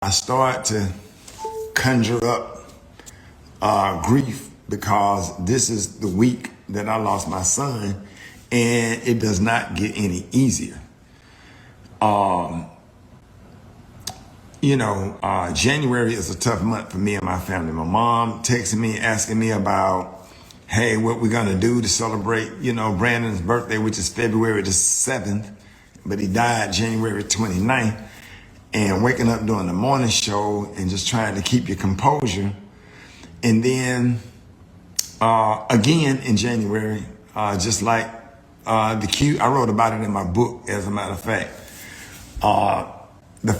I start to conjure up grief because this is the week that I lost my son, and it does not get any easier. January is a tough month for me and my family. My mom texted me asking me about, hey, what we're gonna do to celebrate, Brandon's birthday, which is February the 7th, but he died January 29th. And waking up during the morning show and just trying to keep your composure. And then again in January, just like the Q, I wrote about it in my book, as a matter of fact. The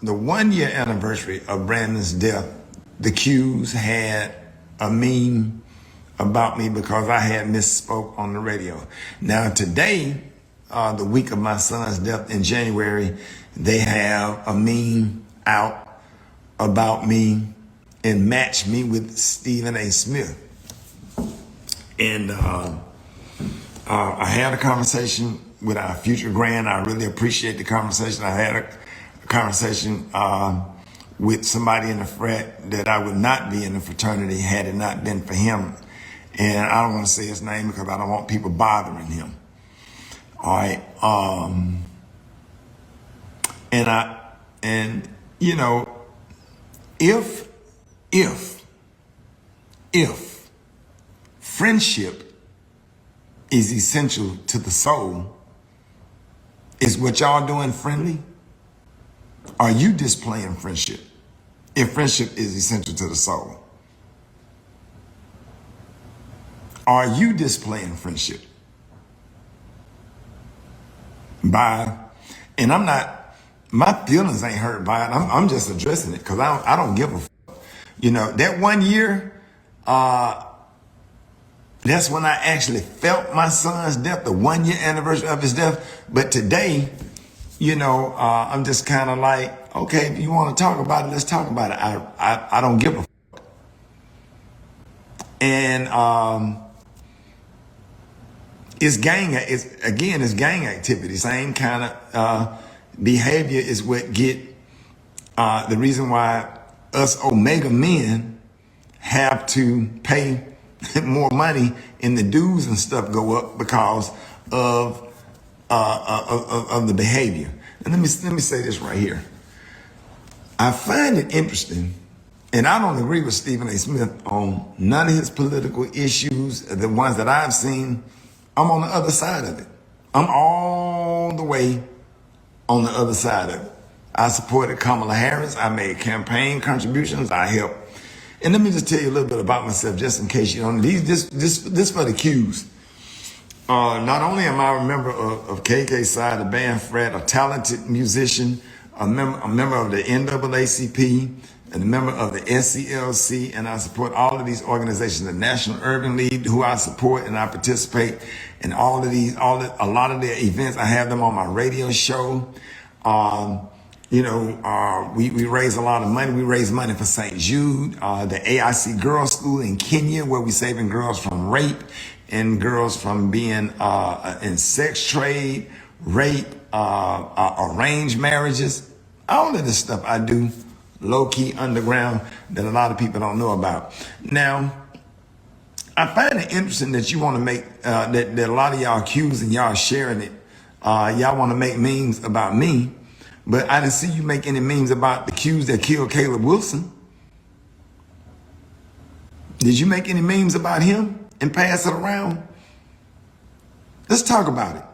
1 year anniversary of Brandon's death, the Q's had a meme about me because I had misspoke on the radio. Now today, the week of my son's death in January, they have a meme out about me and match me with Stephen A. Smith. And I had a conversation with our future grand. I really appreciate the conversation. I had a conversation with somebody in the frat that I would not be in the fraternity had it not been for him. And I don't want to say his name because I don't want people bothering him. All right. If friendship is essential to the soul, is what y'all doing friendly? Are you displaying friendship? If friendship is essential to the soul, are you displaying friendship? And I'm not, my feelings ain't hurt by it. I'm just addressing it because I don't give a fuck. That 1 year, that's when I actually felt my son's death, the 1 year anniversary of his death. But today, I'm just kind of like, okay, if you want to talk about it, let's talk about it. I don't give a fuck. And it's gang activity. Same kind of behavior is what get the reason why us Omega men have to pay more money and the dues and stuff go up because of the behavior. And let me say this right here. I find it interesting, and I don't agree with Stephen A. Smith on none of his political issues, the ones that I've seen. I'm on the other side of it. I'm all the way on the other side of it. I supported Kamala Harris. I made campaign contributions. I helped. And let me just tell you a little bit about myself, just in case you don't know. This for the Q's. Not only am I a member of KK Side, the band Fred, a talented musician, a member of the NAACP, and a member of the SCLC, and I support all of these organizations, the National Urban League, who I support and I participate in a lot of their events. I have them on my radio show. We raise a lot of money. We raise money for St. Jude, the AIC Girls School in Kenya, where we're saving girls from rape and girls from being in sex trade, rape, arranged marriages. All of this stuff I do low-key underground that a lot of people don't know about. Now, I find it interesting that you want to make, that a lot of y'all Q's and y'all sharing it. Y'all want to make memes about me, but I didn't see you make any memes about the Q's that killed Caleb Wilson. Did you make any memes about him and pass it around? Let's talk about it.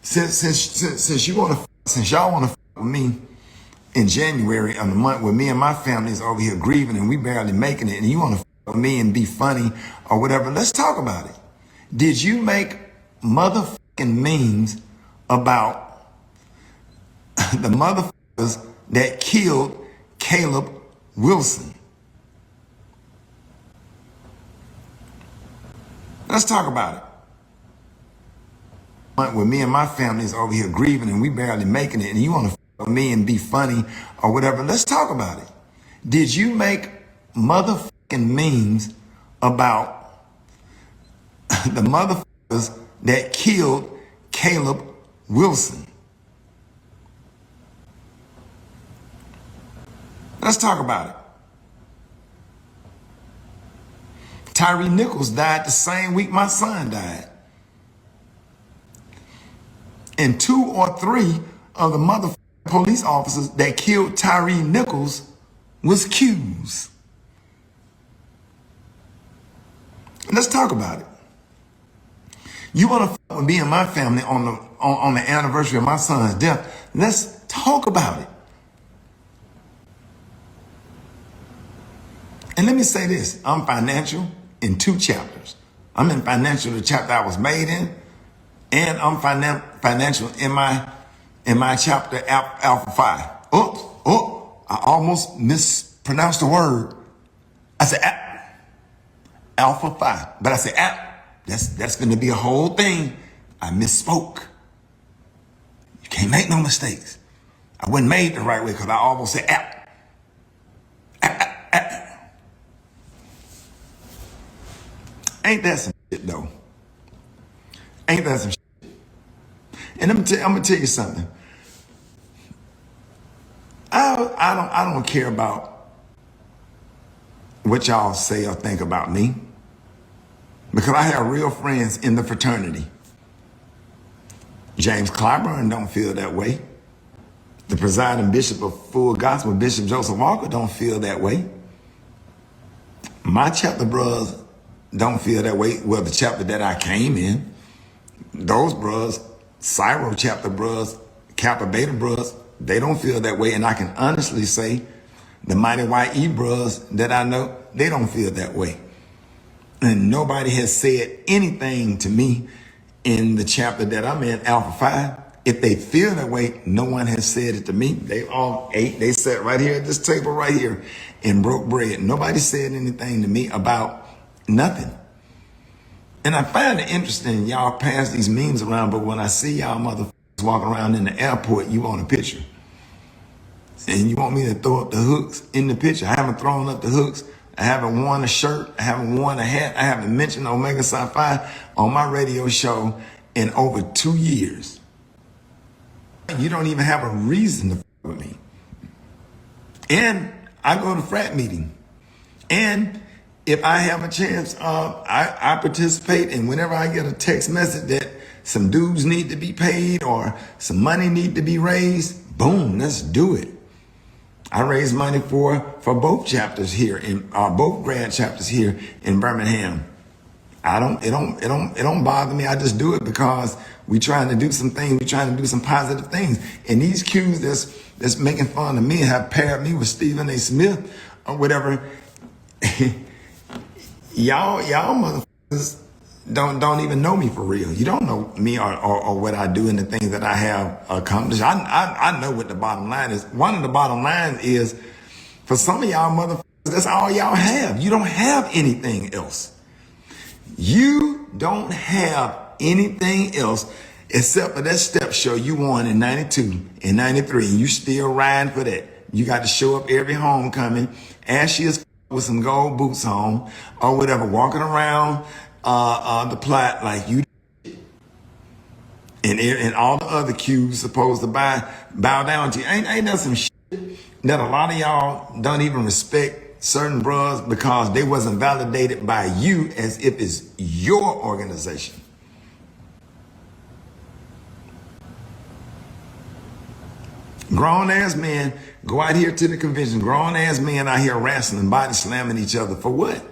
Since y'all want to with me in January of the month where me and my family is over here grieving and we barely making it, and you want to with me and be funny or whatever, let's talk about it. Did you make motherfucking memes about the motherfuckers that killed Caleb Wilson? Let's talk about it. Where me and my family is over here grieving and we barely making it, and you want to with me and be funny or whatever, let's talk about it. Did you make motherfucking memes about the motherfuckers that killed Caleb Wilson? Let's talk about it. Tyree Nichols died the same week my son died. And 2 or 3 of the motherfucking police officers that killed Tyree Nichols was Q's. Let's talk about it. You want to fuck with me and my family on the anniversary of my son's death? Let's talk about it. And let me say this. I'm financial in 2 chapters. I'm in financial, the chapter I was made in, and I'm financial in my chapter Alpha Phi. I almost mispronounced the word. I said Alpha Phi, but I said that's going to be a whole thing. I misspoke. You can't make no mistakes. I wasn't made the right way because I almost said Ain't that some shit though? Ain't that some shit? And I'm gonna tell you something. I don't care about what y'all say or think about me, because I have real friends in the fraternity. James Clyburn don't feel that way. The presiding bishop of Full Gospel, Bishop Joseph Walker, don't feel that way. My chapter brothers don't feel that way. Well, the chapter that I came in, those brothers, Syro chapter brothers, Kappa Beta brothers, they don't feel that way. And I can honestly say the Mighty YE brothers that I know, they don't feel that way. And nobody has said anything to me in the chapter that I'm in, Alpha Phi. If they feel that way, no one has said it to me. They all ate. They sat right here at this table right here and broke bread. Nobody said anything to me about nothing. And I find it interesting, y'all pass these memes around, but when I see y'all motherfuckers walking around in the airport, you want a picture. And you want me to throw up the hooks in the picture. I haven't thrown up the hooks. I haven't worn a shirt. I haven't worn a hat. I haven't mentioned Omega Psi Phi on my radio show in over 2 years. You don't even have a reason to fuck with me. And I go to frat meeting. And if I have a chance, I participate. And whenever I get a text message that some dues need to be paid or some money need to be raised, boom, let's do it. I raise money for both chapters here in both grad chapters here in Birmingham. It don't bother me. I just do it because we trying to do some things. We trying to do some positive things. And these Qs that's making fun of me have paired me with Stephen A. Smith or whatever. y'all motherfuckers don't even know me for real. You don't know me or what I do and the things that I have accomplished. I know what the bottom line is. One of the bottom lines is, for some of y'all motherfuckers, that's all y'all have. You don't have anything else. You don't have anything else except for that step show you won in 92 and 93. And you still riding for that. You got to show up every homecoming, ashy as with some gold boots on or whatever, walking around the plot like you and all the other Qs supposed to bow down to you. Ain't that some shit that a lot of y'all don't even respect certain bros because they wasn't validated by you as if it's your organization. Grown ass men go out here to the convention. Grown ass men out here wrestling, body slamming each other for what?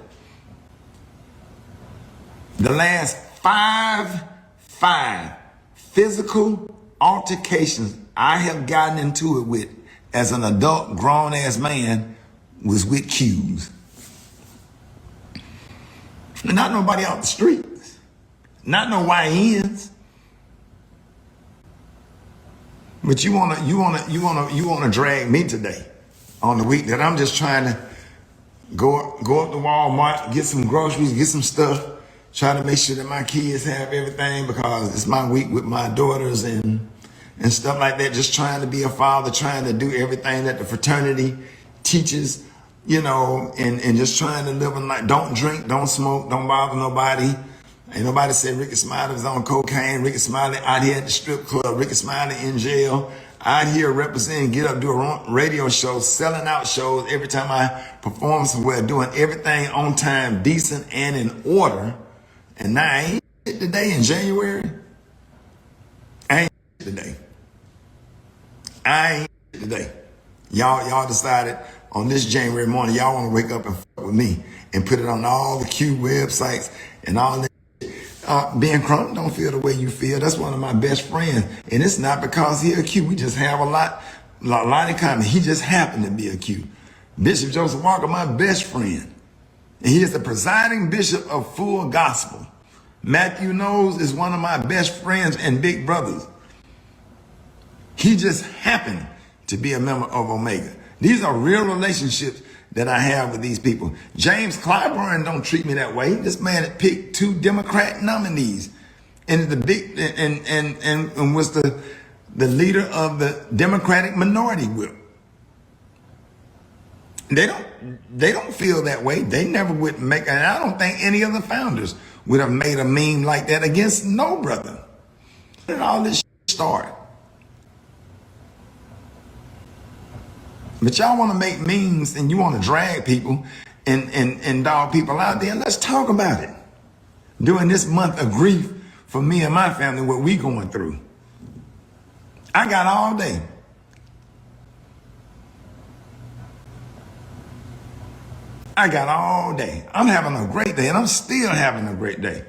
The last five physical altercations I have gotten into it with as an adult grown ass man was with Qs. Not nobody out the streets. Not no YNs. But you wanna drag me today on the week that I'm just trying to go up to Walmart, get some groceries, get some stuff, try to make sure that my kids have everything because it's my week with my daughters and stuff like that. Just trying to be a father, trying to do everything that the fraternity teaches, you know, and just trying to live a life. Don't drink, don't smoke, don't bother nobody. Ain't nobody said Ricky Smiley was on cocaine. Ricky Smiley out here at the strip club. Ricky Smiley in jail. out here representing, get up, do a radio show, selling out shows every time I perform somewhere, doing everything on time, decent, and in order. And now I ain't shit today in January. I ain't shit today. I ain't shit today. Y'all decided on this January morning, y'all want to wake up and fuck with me and put it on all the Q websites and all that. Ben Crump don't feel the way you feel. That's one of my best friends. And it's not because he a Q. We just have a lot in common. He just happened to be a Q. Bishop Joseph Walker, my best friend. And he is the presiding bishop of Full Gospel. Matthew Knowles is one of my best friends and big brothers. He just happened to be a member of Omega. These are real relationships that I have with these people. James Clyburn don't treat me that way. This man had picked 2 Democrat nominees and the big and was the leader of the Democratic minority whip. They don't feel that way. They never would make, and I don't think any of the founders would have made a meme like that against no brother. And all this started. But y'all want to make memes and you want to drag people and dog people out there. Let's talk about it. During this month of grief for me and my family, what we going through. I got all day. I got all day. I'm having a great day and I'm still having a great day.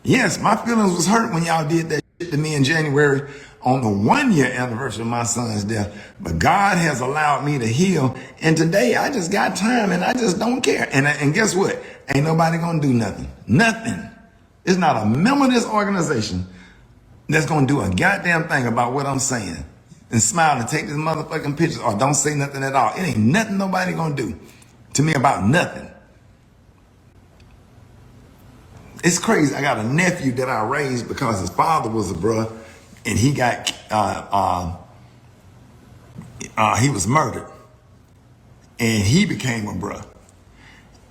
Yes, my feelings was hurt when y'all did that shit to me in January on the 1-year anniversary of my son's death. But God has allowed me to heal. And today I just got time and I just don't care. And guess what? Ain't nobody gonna do nothing. Nothing. It's not a member of this organization that's gonna do a goddamn thing about what I'm saying. And smile and take this motherfucking pictures or don't say nothing at all. It ain't nothing nobody gonna do to me about nothing. It's crazy. I got a nephew that I raised because his father was a bruh and he got, he was murdered and he became a bruh.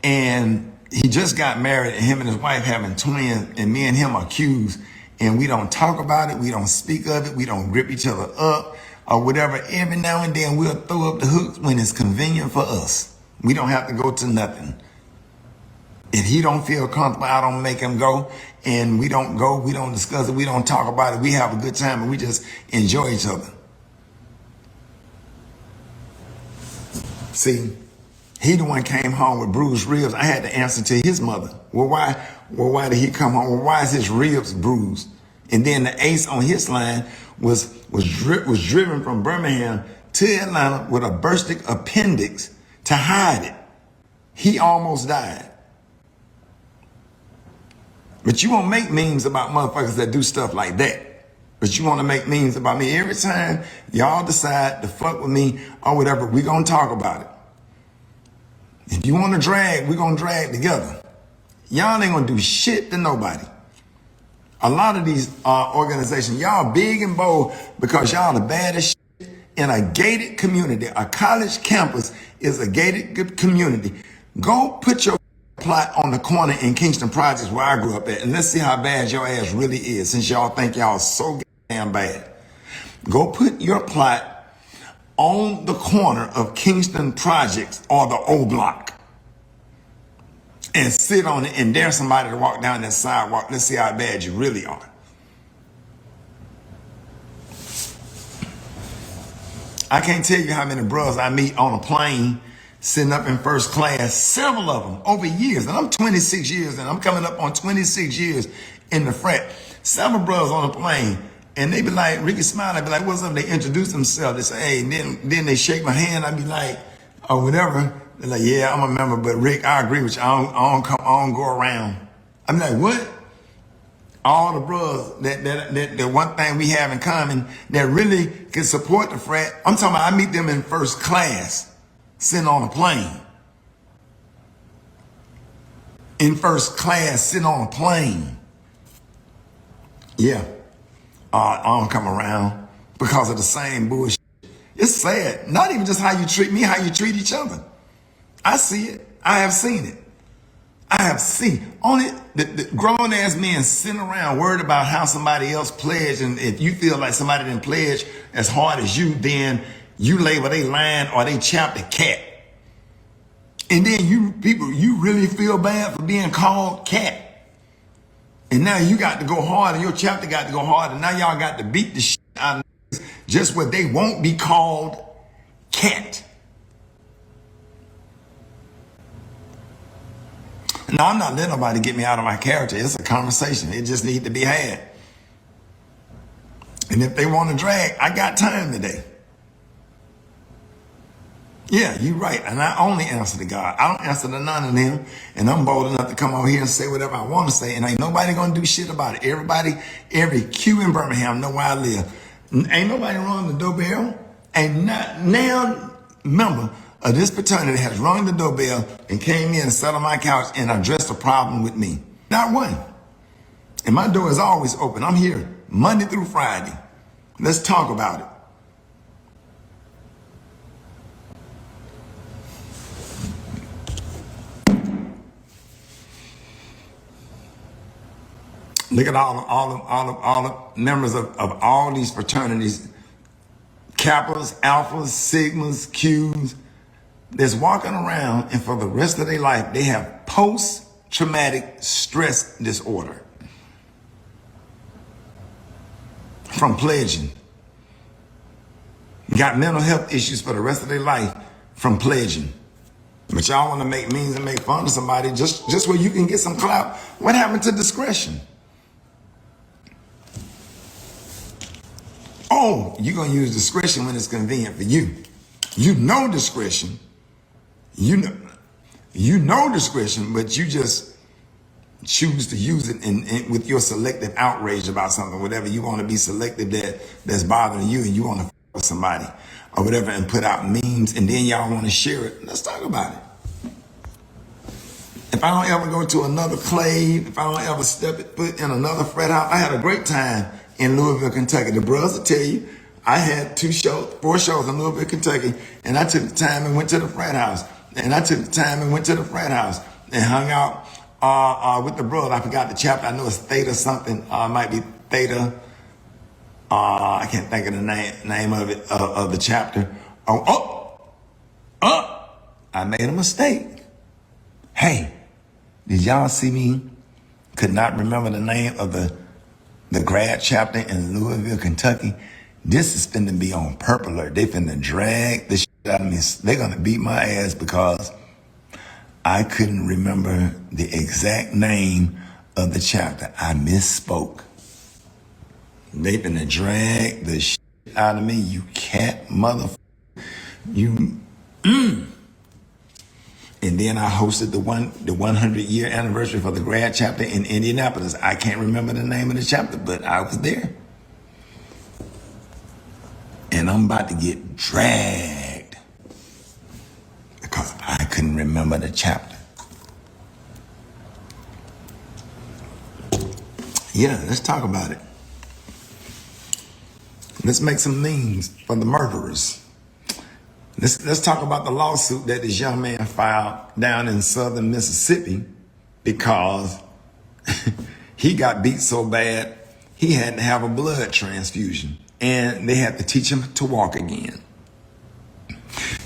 And he just got married and him and his wife having twins and me and him are accused and we don't talk about it. We don't speak of it. We don't grip each other up or whatever. Every now and then we'll throw up the hooks when it's convenient for us. We don't have to go to nothing. If he don't feel comfortable, I don't make him go. And we don't go, we don't discuss it, we don't talk about it. We have a good time and we just enjoy each other. See, he the one came home with bruised ribs. I had to answer to his mother. Well, why did he come home? Well, why is his ribs bruised? And then the ace on his line was driven from Birmingham to Atlanta with a bursting appendix to hide it. He almost died. But you won't make memes about motherfuckers that do stuff like that. But you want to make memes about me. Every time y'all decide to fuck with me or whatever, we going to talk about it. If you want to drag, we going to drag together. Y'all ain't going to do shit to nobody. A lot of these organizations, y'all big and bold because y'all the baddest shit in a gated community. A college campus is a gated community. Go put your plot on the corner in Kingston Projects where I grew up at, and let's see how bad your ass really is since y'all think y'all so damn bad. Go put your plot on the corner of Kingston Projects or the O Block and sit on it and dare somebody to walk down that sidewalk. Let's see how bad you really are. I can't tell you how many bros I meet on a plane sitting up in first class, several of them over years. And I'm 26 years and I'm coming up on 26 years in the frat. Several brothers on a plane and they be like, Ricky Smiley, be like, what's up? They introduce themselves. They say, hey, and then they shake my hand. I be like, or whatever. They're like, yeah, I'm a member, but Rick, I agree with you. I don't go around. I'm like, what? All the brothers, that one thing we have in common that really can support the frat. I'm talking about I meet them in first class. Sitting on a plane. In first class, sitting on a plane. Yeah. I don't come around because of the same bullshit. It's sad. Not even just how you treat me, how you treat each other. I see it. I have seen it. I have seen only the grown ass men sitting around worried about how somebody else pledged, and if you feel like somebody didn't pledge as hard as you, then you label they line or they chapter cat. And then you really feel bad for being called cat. And now you got to go hard, and your chapter got to go hard, and now y'all got to beat the shit out of niggas just where they won't be called cat. No, I'm not letting nobody get me out of my character. It's a conversation. It just needs to be had. And if they want to drag, I got time today. Yeah, you're right. And I only answer to God. I don't answer to none of them. And I'm bold enough to come over here and say whatever I want to say. And ain't nobody going to do shit about it. Every Q in Birmingham know where I live. Ain't nobody rung the doorbell. And not now, member of this fraternity has rung the doorbell and came in and sat on my couch and addressed a problem with me. Not one. And my door is always open. I'm here Monday through Friday. Let's talk about it. Look at all the members of all these fraternities, Kappas, Alphas, Sigmas, Qs, that's walking around, and for the rest of their life, they have post-traumatic stress disorder from pledging. Got mental health issues for the rest of their life from pledging. But y'all want to make means and make fun of somebody just where you can get some clout. What happened to discretion? Oh, you're going to use discretion when it's convenient for you. You know discretion. You know discretion, but you just choose to use it in with your selective outrage about something, whatever you want to be selective that's bothering you, and you want to f with somebody or whatever and put out memes, and then y'all want to share it. Let's talk about it. If I don't ever go to another clave, if I don't ever step foot in another frat house, I had a great time in Louisville, Kentucky. The brothers will tell you, I had 4 shows in Louisville, Kentucky, and I took the time and went to the frat house. And I took the time and went to the frat house and hung out with the brother. I forgot the chapter. I know it's Theta something. It might be Theta. I can't think of the name of it, of the chapter. I made a mistake. Hey, did y'all see me? Could not remember the name of the grad chapter in Louisville, Kentucky. This is finna be on Purple Alert. They finna drag the shit out of me. They're gonna beat my ass because I couldn't remember the exact name of the chapter. I misspoke. They finna drag the shit out of me, you cat motherfucker. You. And then I hosted the 100-year anniversary for the grad chapter in Indianapolis. I can't remember the name of the chapter, but I was there. And I'm about to get dragged because I couldn't remember the chapter. Yeah, let's talk about it. Let's make some memes for the murderers. Let's talk about the lawsuit that this young man filed down in southern Mississippi because he got beat so bad he had to have a blood transfusion. And they had to teach him to walk again.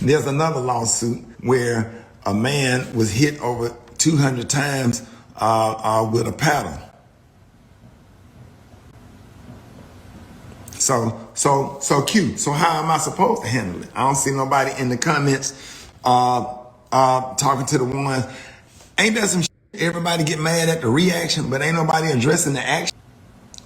There's another lawsuit where a man was hit over 200 times with a paddle. So cute. So how am I supposed to handle it? I don't see nobody in the comments talking to the ones. Ain't that some shit? Everybody get mad at the reaction, but ain't nobody addressing the action.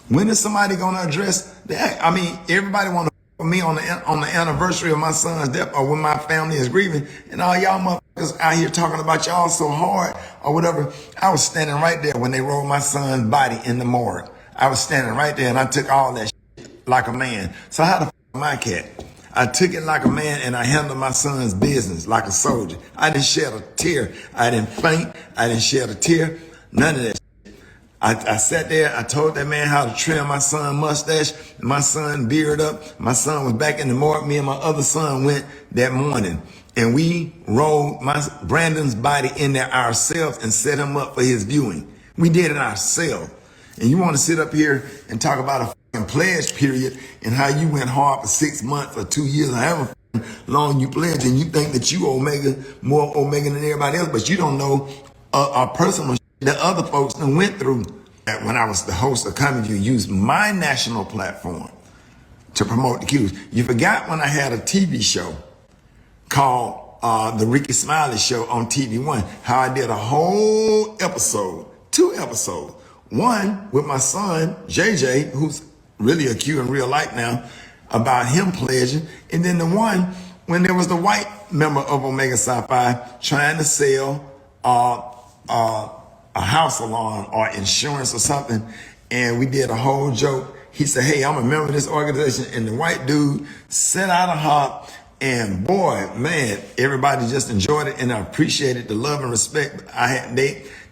When is somebody gonna address that? I mean, everybody want to f me on the anniversary of my son's death or when my family is grieving, and all y'all motherfuckers out here talking about y'all so hard or whatever. I was standing right there when they rolled my son's body in the morgue. I was standing right there, and I took all that shit like a man. So how the f am I cat? I took it like a man, and I handled my son's business like a soldier. I didn't shed a tear. I didn't faint. I didn't shed a tear. None of that. I sat there, I told that man how to trim my son's mustache, my son beard up. My son was back in the morgue. Me and my other son went that morning. And we rolled Brandon's body in there ourselves and set him up for his viewing. We did it ourselves. And you want to sit up here and talk about a fucking pledge period and how you went hard for 6 months or 2 years, or however long you pledged, and you think that you Omega, more Omega than everybody else, but you don't know our personal shit that other folks done went through. When I was the host of Comedy View, used my national platform to promote the Qs. You forgot when I had a TV show called the Ricky Smiley Show on TV One, how I did a whole episode, 2 episodes. One with my son, JJ, who's really a Q in real life now, about him pledging. And then the one when there was the white member of Omega Psi Phi trying to sell a house alarm or insurance or something. And we did a whole joke. He said, hey, I'm a member of this organization. And the white dude set out a hop. And boy, man, everybody just enjoyed it and appreciated the love and respect I had.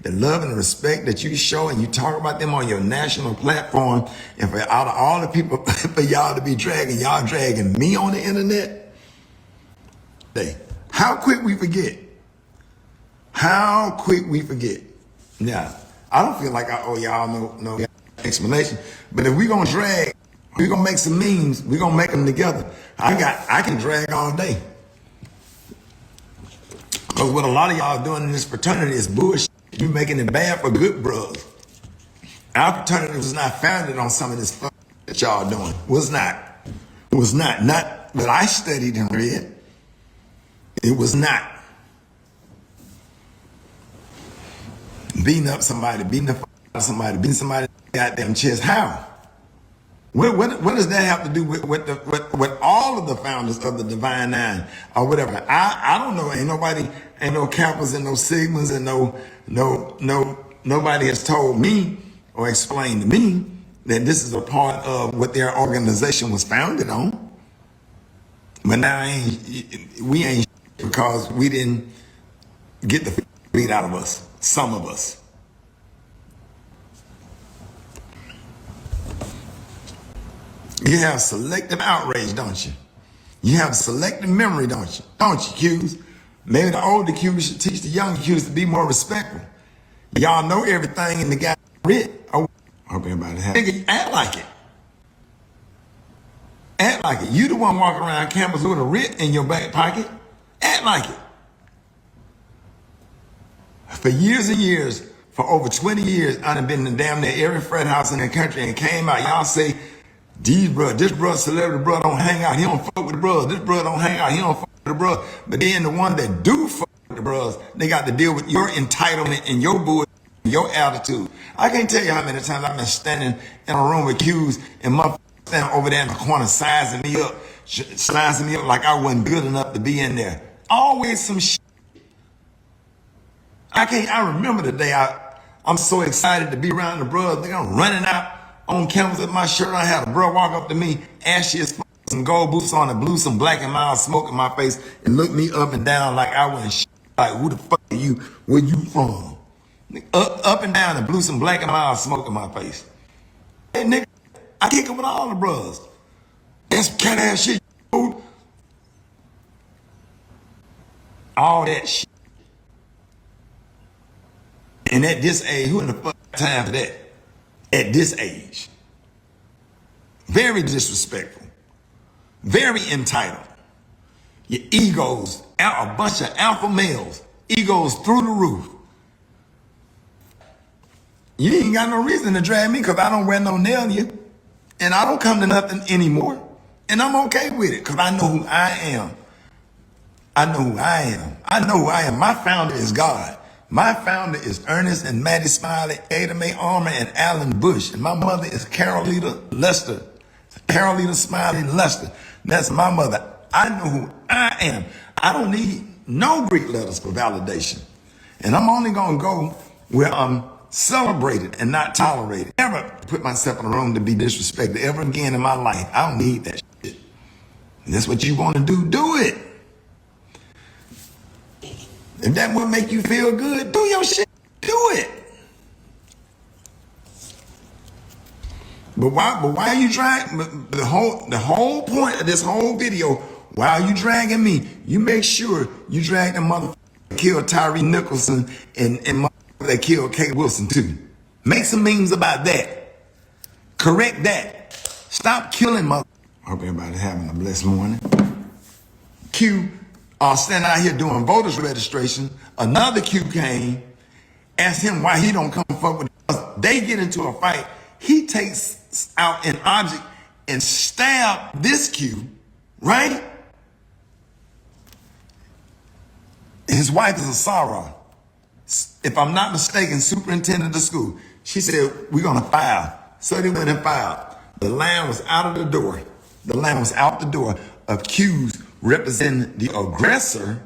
The love and respect that you show, and you talk about them on your national platform. And for out of all the people, for y'all to be y'all dragging me on the internet. How quick we forget. How quick we forget. Now, I don't feel like I owe y'all no explanation. But if we're going to drag, we're going to make some memes, we're going to make them together. I can drag all day. Because what a lot of y'all doing in this fraternity is bullshit. You making it bad for good brothers. Our fraternity was not founded on some of this stuff that y'all doing. Was not. Not what I studied and read. It was not. Beating up somebody, beating the fuck out of somebody, beating somebody in the goddamn chest. How? What does that have to do with all of the founders of the Divine Nine or whatever? I don't know. Ain't no Kappas and no Sigmas and nobody has told me or explained to me that this is a part of what their organization was founded on. But now we ain't because we didn't get the beat out of us. Some of us. You have selective outrage, don't you? You have selective memory, don't you? Don't you, Qs? Maybe the older Qs should teach the younger Qs to be more respectful. Y'all know everything in the guy writ. Oh, I hope everybody has. Nigga, act like it. Act like it. You the one walking around campus with a writ in your back pocket. Act like it. For years and years, for over 20 years, I done been in damn near every frat house in the country and came out. Y'all say, this brother, celebrity brother don't hang out. He don't fuck with the brothers. This brother don't hang out. He don't fuck with the brothers. But then the one that do fuck with the brothers, they got to deal with your entitlement and your bull, your attitude. I can't tell you how many times I've been standing in a room with Qs and motherfuckers standing over there in the corner sizing me up like I wasn't good enough to be in there. Always some shit. I remember the day I'm so excited to be around the brothers. I'm running out on campus with my shirt. I had a bro walk up to me, ashy as fuck, some gold boots on and blew some black and mild smoke in my face and looked me up and down like I wasn't shit. Like, who the fuck are you? Where you from? Up and down and blew some black and mild smoke in my face. Hey, nigga, I kick it with all the brothers. That's cat ass shit. Dude. All that shit. And at this age, who in the fuck time for that? At this age. Very disrespectful. Very entitled. Your egos, a bunch of alpha males, egos through the roof. You ain't got no reason to drag me because I don't wear no nail to you. And I don't come to nothing anymore. And I'm okay with it because I know who I am. I know who I am. I know who I am. My founder is God. My founder is Ernest and Maddie Smiley, Ada Mae Armour, and Alan Bush. And my mother is Carolita Lester. Carolita Smiley Lester. That's my mother. I know who I am. I don't need no Greek letters for validation. And I'm only going to go where I'm celebrated and not tolerated. Never put myself in a room to be disrespected ever again in my life. I don't need that shit. And that's what you want to do. Do it. If that would make you feel good, do your shit. Do it. But why are you trying? The whole point of this whole video while you dragging me, you make sure you drag the motherfucker that killed Tyree Nicholson and motherfucker that killed Kate Wilson too. Make some memes about that. Correct that. Stop killing motherfuckers. Hope everybody's having a blessed morning. Q standing out here doing voters registration. Another Q came, asked him why he don't come fuck with us. They get into a fight. He takes out an object and stab this Q, right? His wife is a Sarah. If I'm not mistaken, superintendent of school. She said, we're gonna file. So they went and filed. The line was out of the door. The line was out the door of Q's representing the aggressor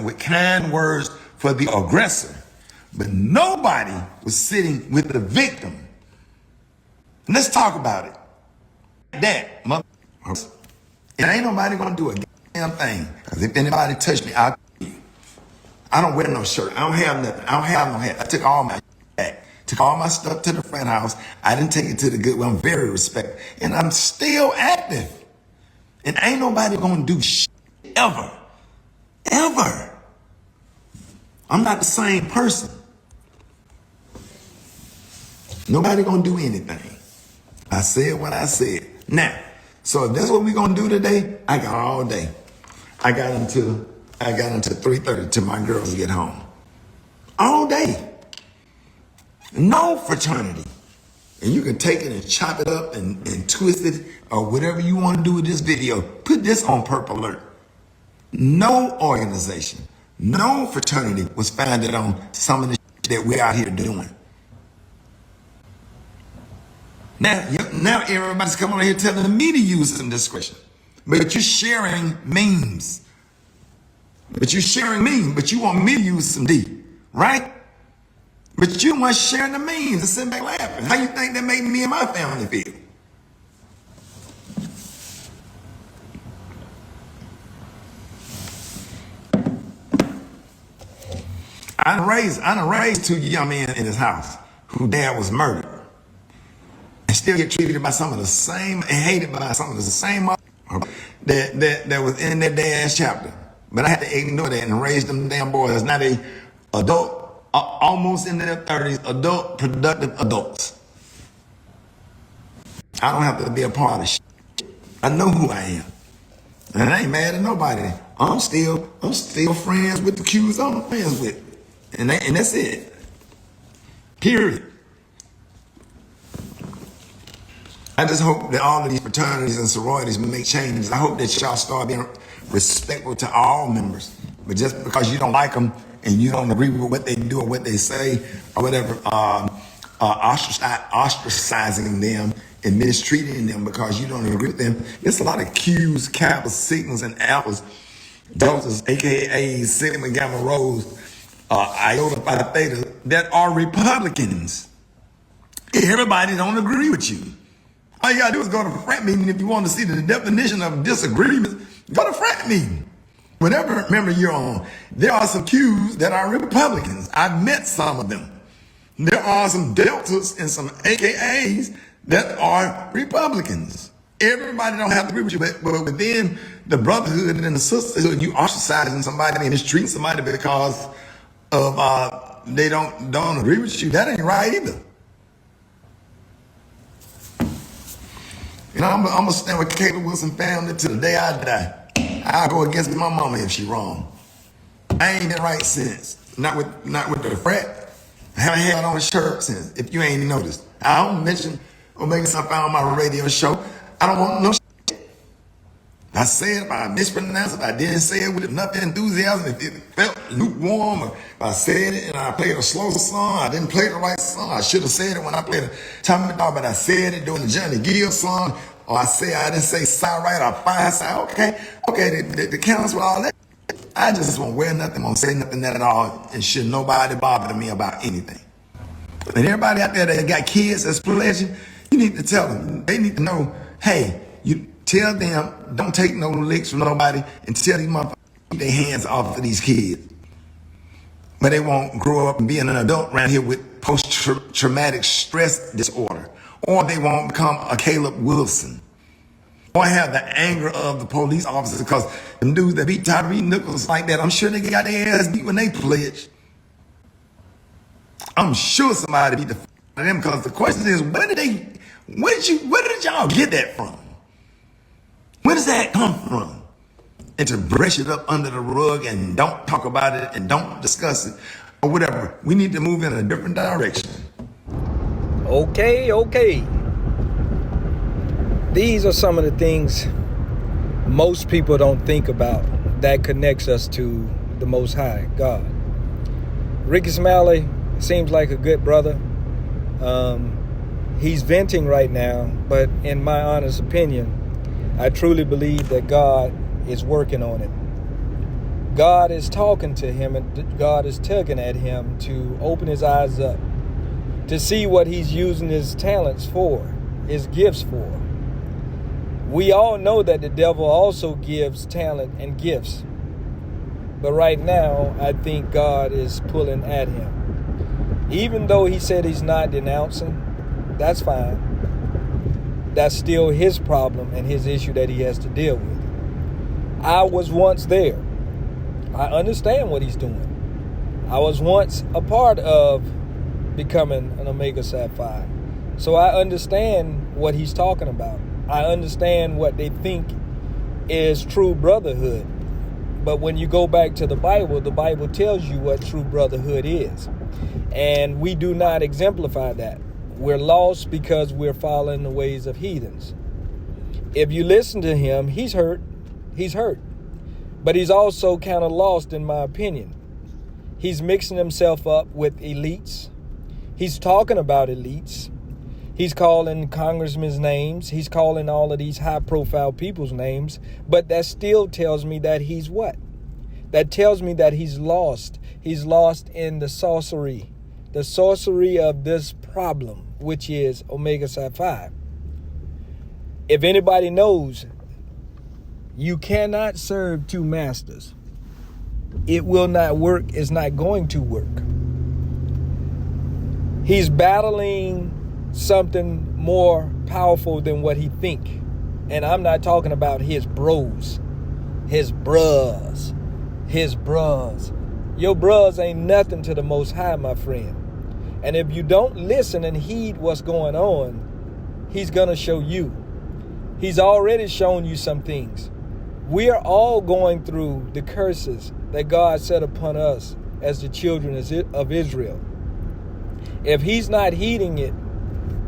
with kind words for the aggressor. But nobody was sitting with the victim. And let's talk about it. That, motherfuckers. And ain't nobody gonna do a damn thing. Because if anybody touch me, I'll kill you. I don't wear no shirt. I don't have nothing. I don't have no hat. I took all my back. Took all my stuff to the frat house. I didn't take it to the Goodwill. I'm very respectful. And I'm still active. And ain't nobody gonna do shit ever. Ever. I'm not the same person. Nobody gonna do anything. I said what I said. Now, so if that's what we gonna do today, I got all day. I got until 3:30 till my girls get home. All day. No fraternity. And you can take it and chop it up and twist it or whatever you want to do with this video. Put this on Purple Alert. No organization, no fraternity was founded on some of the shit that we're out here doing. Now everybody's coming on here telling me to use some discretion. But you're sharing memes. But you want me to use some D, right? But you want sharing the memes and sitting back laughing. How you think that made me and my family feel? I done raised two young men in his house whose dad was murdered. And still get treated by some of the same, and hated by some of the same that was in that dad's chapter. But I had to ignore that and raise them damn boys. Now they adult, almost in their 30s, adult, productive adults. I don't have to be a part of shit. I know who I am. And I ain't mad at nobody. I'm still friends with the Qs I'm friends with. And that's it. Period. I just hope that all of these fraternities and sororities make changes. I hope that y'all start being respectful to all members. But just because you don't like them and you don't agree with what they do or what they say or whatever, ostracizing them and mistreating them because you don't agree with them. There's a lot of Qs, Kappas, Sigmas, and Alphas, Deltas, AKAs, Sigma, Gamma, Rhos, Iota, Phi, Theta, that are Republicans. Everybody don't agree with you. All you gotta do is go to a frat meeting if you want to see the definition of disagreements. Go to frat meeting. Whatever member you're on, there are some Qs that are Republicans. I've met some of them. There are some Deltas and some AKAs that are Republicans. Everybody don't have to agree with you, but within the brotherhood and the sisterhood, you ostracizing somebody and mistreating somebody because of they don't agree with you. That ain't right either. You know, I'm gonna stand with Kate Wilson family till the day I die. I'll go against my mama if she wrong. I ain't been right since. Not with the frat. I haven't had on a shirt since. If you ain't noticed, I don't mention OMEGA PSI PHI on my radio show. I don't want no shit. I said if I mispronounced it, I didn't say it with enough enthusiasm, if it felt lukewarm, or if I said it and I played a slow song, I didn't play the right song. I should have said it when I played the Tommy Dog, but I said it during the Johnny Gill song, or I didn't say side right or fine side. Okay, the counts with all that. I just won't wear nothing, won't say nothing at all, and should nobody bother me about anything. And everybody out there that got kids that's pledging, you need to tell them. They need to know, hey, you tell them, don't take no licks from nobody, and tell these motherfuckers keep their hands off of these kids. But they won't grow up and be an adult around here with post-traumatic stress disorder. Or they won't become a Caleb Wilson. or have the anger of the police officers, because them dudes that beat Tyree Nichols like that, I'm sure they got their ass beat when they pledged. I'm sure somebody beat the f out of them, because the question is, where did y'all get that from? Where does that come from? And to brush it up under the rug and don't talk about it and don't discuss it or whatever. We need to move in a different direction. Okay. These are some of the things most people don't think about that connects us to the Most High, God. Ricky Smiley seems like a good brother. He's venting right now, but in my honest opinion, I truly believe that God is working on it. God is talking to him, and God is tugging at him to open his eyes up, to see what he's using his talents for, his gifts for. We all know that the devil also gives talent and gifts. But right now, I think God is pulling at him. Even though he said he's not denouncing, that's fine. That's still his problem and his issue that he has to deal with. I was once there. I understand what he's doing. I was once a part of becoming an Omega Psi Phi. So I understand what he's talking about. I understand what they think is true brotherhood. But when you go back to the Bible tells you what true brotherhood is. And we do not exemplify that. We're lost because we're following the ways of heathens. If you listen to him, he's hurt. He's hurt. But he's also kind of lost, in my opinion. He's mixing himself up with elites. He's talking about elites. He's calling congressmen's names. He's calling all of these high-profile people's names. But that still tells me that he's what? That tells me that he's lost. He's lost in the sorcery of this problem, which is Omega Psi Phi. If anybody knows, you cannot serve two masters. It will not work. It's not going to work. He's battling something more powerful than what he think. And I'm not talking about his bros, his bros. Your bros ain't nothing to the Most High, my friend. And if you don't listen and heed what's going on, he's going to show you. He's already shown you some things. We are all going through the curses that God set upon us as the children of Israel. If he's not heeding it,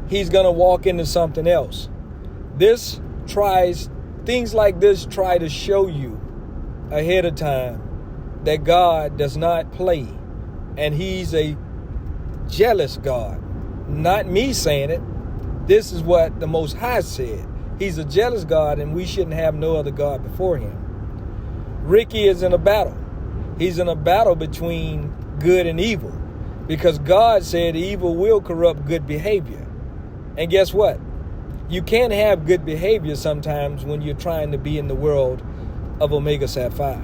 he's going to walk into something else. Things like this try to show you ahead of time that God does not play. And he's a jealous God. Not me saying it. This is what the Most High said. He's a jealous God, and we shouldn't have no other God before him. Ricky is in a battle. He's in a battle between good and evil, because God said evil will corrupt good behavior. And guess what? You can't have good behavior sometimes when you're trying to be in the world of Omega Psi Phi.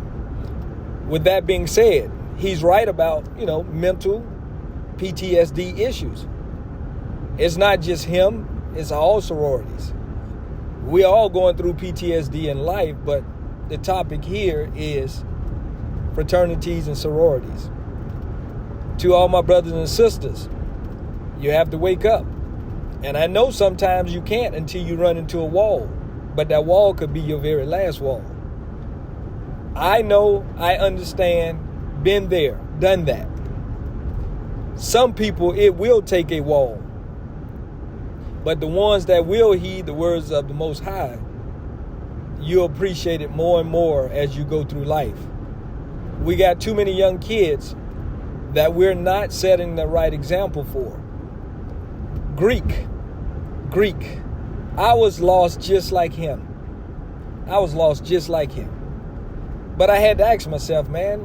With that being said, he's right about, mental PTSD issues. It's not just him, it's all sororities. We're all going through PTSD in life, but the topic here is fraternities and sororities. To all my brothers and sisters, you have to wake up. And I know sometimes you can't until you run into a wall, but that wall could be your very last wall. I know, I understand, been there, done that. Some people, it will take a wall. But the ones that will heed the words of the Most High, you'll appreciate it more and more as you go through life. We got too many young kids that we're not setting the right example for. Greek. I was lost just like him. But I had to ask myself, man,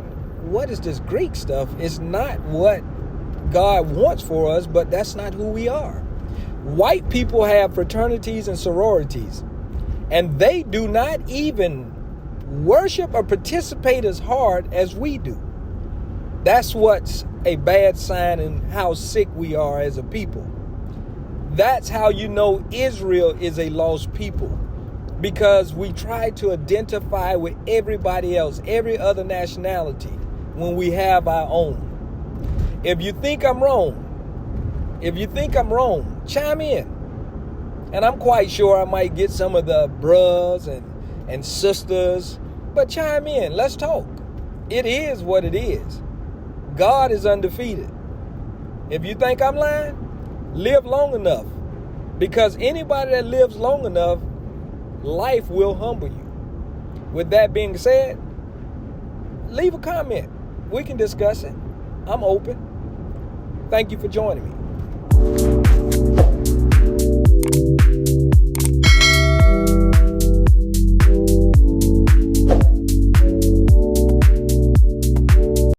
what is this Greek stuff? It's not what God wants for us, but that's not who we are. White people have fraternities and sororities, and they do not even worship or participate as hard as we do. That's what's a bad sign in how sick we are as a people. That's how you know Israel is a lost people, because we try to identify with everybody else, every other nationality, when we have our own. If you think I'm wrong, chime in. And I'm quite sure I might get some of the bros and sisters, but chime in. Let's talk. It is what it is. God is undefeated. If you think I'm lying, live long enough. Because anybody that lives long enough, life will humble you. With that being said, leave a comment. We can discuss it. I'm open. Thank you for joining me.